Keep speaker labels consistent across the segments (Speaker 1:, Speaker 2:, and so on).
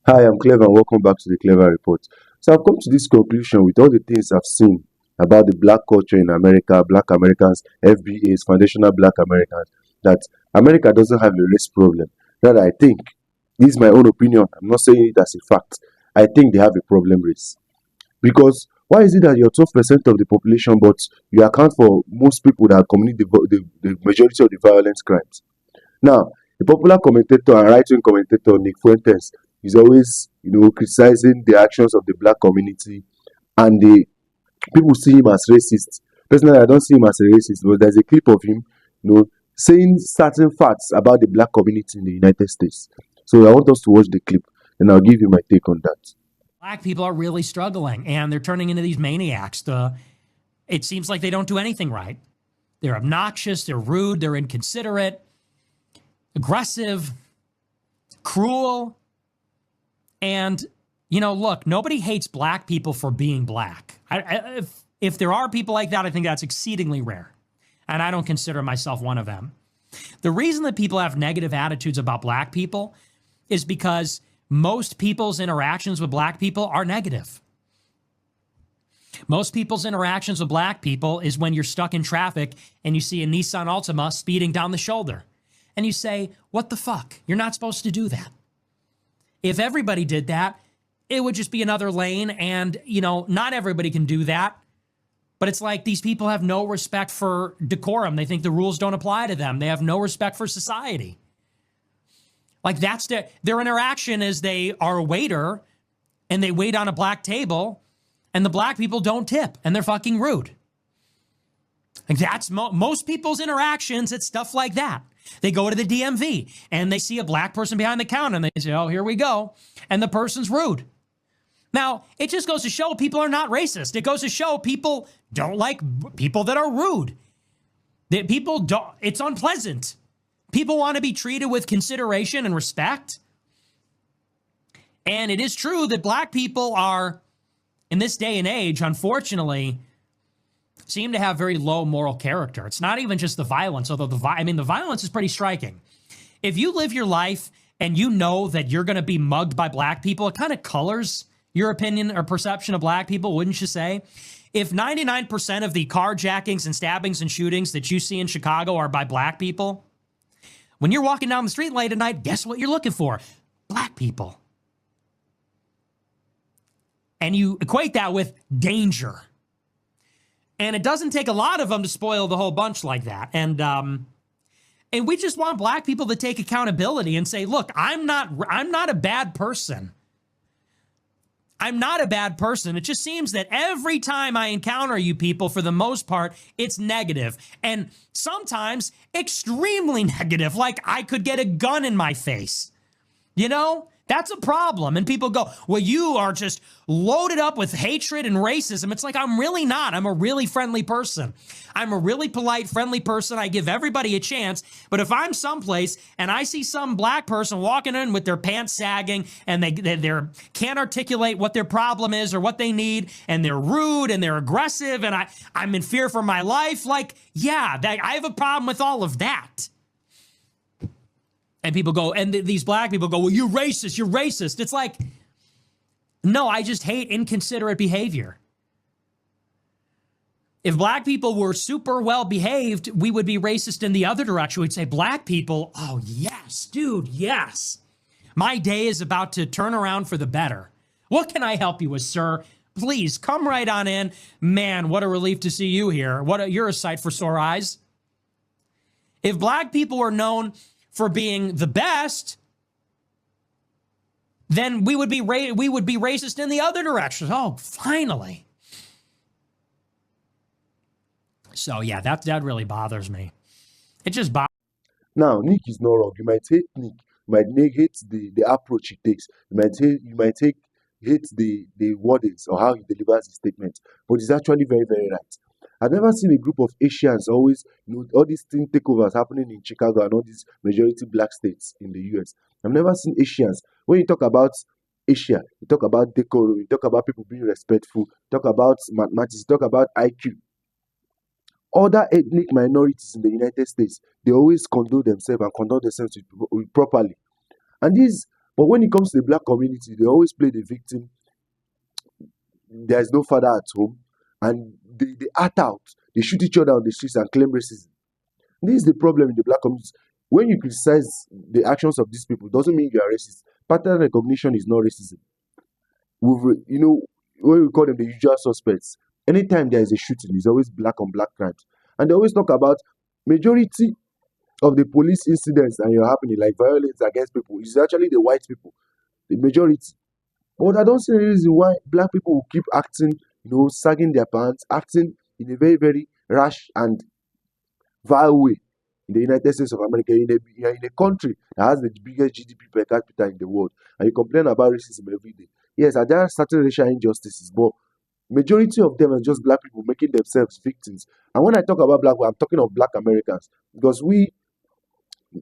Speaker 1: Hi, I'm Clever and welcome back to the Clever Report. So I've come to this conclusion with all the things I've seen about the black culture in America, black Americans, FBAs, foundational black Americans, that America doesn't have a race problem. That I think, this is my own opinion, I'm not saying it as a fact. I think they have a problem race. Because why is it that you're 12% of the population, but you account for most people that commit the majority of the violent crimes? Now, the popular commentator and right-wing commentator Nick Fuentes is always, criticizing the actions of the black community, and the people see him as racist. Personally, I don't see him as a racist, but there's a clip of him, saying certain facts about the black community in the United States. So I want us to watch the clip, and I'll give you my take on that.
Speaker 2: Black people are really struggling and they're turning into these maniacs. It seems like they don't do anything right. They're obnoxious, they're rude, they're inconsiderate, aggressive, cruel. And, look, nobody hates black people for being black. If there are people like that, I think that's exceedingly rare. And I don't consider myself one of them. The reason that people have negative attitudes about black people is because most people's interactions with black people are negative. Most people's interactions with black people is when you're stuck in traffic and you see a Nissan Altima speeding down the shoulder. And you say, what the fuck? You're not supposed to do that. If everybody did that, it would just be another lane. And, not everybody can do that. But it's like these people have no respect for decorum. They think the rules don't apply to them. They have no respect for society. Like that's their interaction is they are a waiter and they wait on a black table and the black people don't tip and they're fucking rude. Like that's most people's interactions. It's stuff like that. They go to the DMV and they see a black person behind the counter and they say, oh, here we go. And the person's rude. Now, it just goes to show people are not racist. It goes to show people don't like people that are rude. That people don't, it's unpleasant. People want to be treated with consideration and respect. And it is true that black people are, in this day and age, unfortunately, seem to have very low moral character. It's not even just the violence, although the violence is pretty striking. If you live your life and you know that you're going to be mugged by black people, it kind of colors your opinion or perception of black people, wouldn't you say? If 99% of the carjackings and stabbings and shootings that you see in Chicago are by black people, when you're walking down the street late at night, guess what you're looking for? Black people. And you equate that with danger. And it doesn't take a lot of them to spoil the whole bunch like that. And we just want black people to take accountability and say, look, I'm not a bad person. I'm not a bad person. It just seems that every time I encounter you people, for the most part, it's negative. And sometimes extremely negative, like I could get a gun in my face. That's a problem. And people go, well, you are just loaded up with hatred and racism. It's like, I'm really not. I'm a really friendly person. I'm a really polite, friendly person. I give everybody a chance. But if I'm someplace and I see some black person walking in with their pants sagging and they can't articulate what their problem is or what they need, and they're rude and they're aggressive and I'm in fear for my life, like, yeah, I have a problem with all of that. And people go, and these black people go, well, you're racist, you're racist. It's like, no, I just hate inconsiderate behavior. If black people were super well behaved, we would be racist in the other direction. We'd say, black people, oh, yes, dude, yes. My day is about to turn around for the better. What can I help you with, sir? Please come right on in. Man, what a relief to see you here. You're a sight for sore eyes. If black people were known for being the best, then we would be racist in the other direction. Oh, finally. So yeah, that really bothers me. It just bothers.
Speaker 1: Now, Nick is not wrong. You might hate Nick. You might hate the approach he takes. Hate the wordings or how he delivers his statement. But it's actually very, very right. I've never seen a group of Asians always, all these thing takeovers happening in Chicago and all these majority black states in the US. I've never seen Asians. When you talk about Asia, you talk about decorum, you talk about people being respectful, you talk about mathematics, you talk about IQ. Other ethnic minorities in the United States, they always conduct themselves properly. And these But when it comes to the black community, they always play the victim. There is no father at home, and they act out. They shoot each other on the streets and claim racism. This is the problem in the black community. When you criticize the actions of these people, doesn't mean you are racist. Pattern recognition is not racism. When we call them the usual suspects, anytime there is a shooting, it's always black on black crimes. And they always talk about majority of the police incidents that are happening, like violence against people, is actually the white people, the majority. But I don't see any reason why black people will keep acting, sagging their pants, acting in a very, very rash and vile way in the United States of America, you are in a country that has the biggest GDP per capita in the world, and you complain about racism every day. Yes, there are certain racial injustices, but majority of them are just black people making themselves victims. And when I talk about black people, I'm talking of black Americans, because we,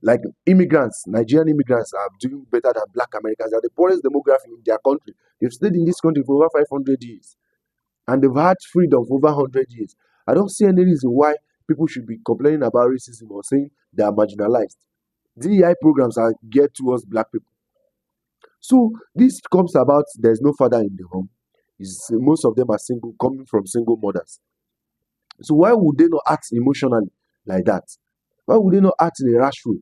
Speaker 1: like immigrants, Nigerian immigrants, are doing better than black Americans. They are the poorest demography in their country. They've stayed in this country for over 500 years, and they've had freedom for over 100 years. I don't see any reason why people should be complaining about racism or saying they are marginalized. DEI programs are geared towards black people. So this comes about, there's no father in the home. Most of them are single, coming from single mothers. So why would they not act emotionally like that? Why would they not act in a rash way?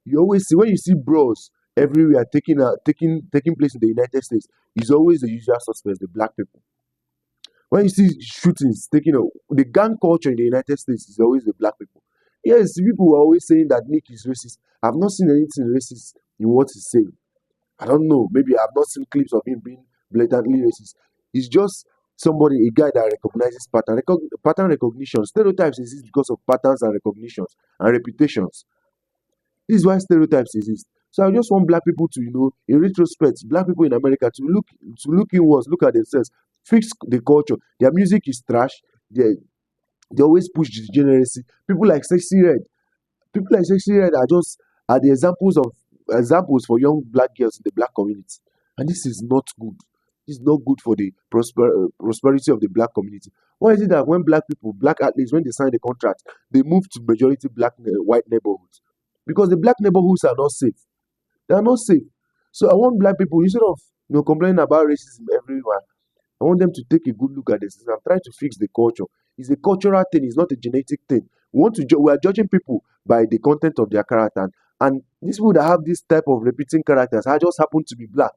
Speaker 1: You always see, when you see bros everywhere taking place in the United States, it's always the usual suspects, the black people. When you see shootings the gang culture in the United States is always the black people. Yes, people are always saying that Nick is racist. I've not seen anything racist in what he's saying. I don't know. Maybe I've not seen clips of him being blatantly racist. He's just somebody, a guy that recognizes pattern recognition. Stereotypes exist because of patterns and recognitions and reputations. This is why stereotypes exist. So I just want black people to, in retrospect, black people in America to look inwards, look at themselves, fix the culture. Their music is trash. They always push degeneracy. People like Sexy Red are the examples for young black girls in the black community. And this is not good. This is not good for the prosperity of the black community. Why is it that when black athletes, when they sign the contract, they move to majority white neighborhoods? Because the black neighborhoods are not safe. They are not safe. So I want black people, instead of complaining about racism everywhere, I want them to take a good look at this. I'm trying to fix the culture. It's a cultural thing. It's not a genetic thing. We are judging people by the content of their character, and these people that have this type of repeating characters, I just happen to be black.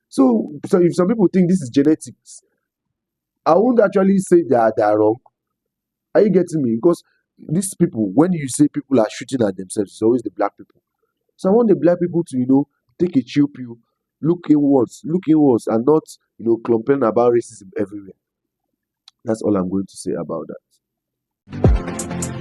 Speaker 1: So if some people think this is genetics, I won't actually say they are wrong. Are you getting me? Because these people, when you say people are shooting at themselves, it's always the black people. So I want the black people to, take a chill pill, look inwards, and not, complain about racism everywhere. That's all I'm going to say about that.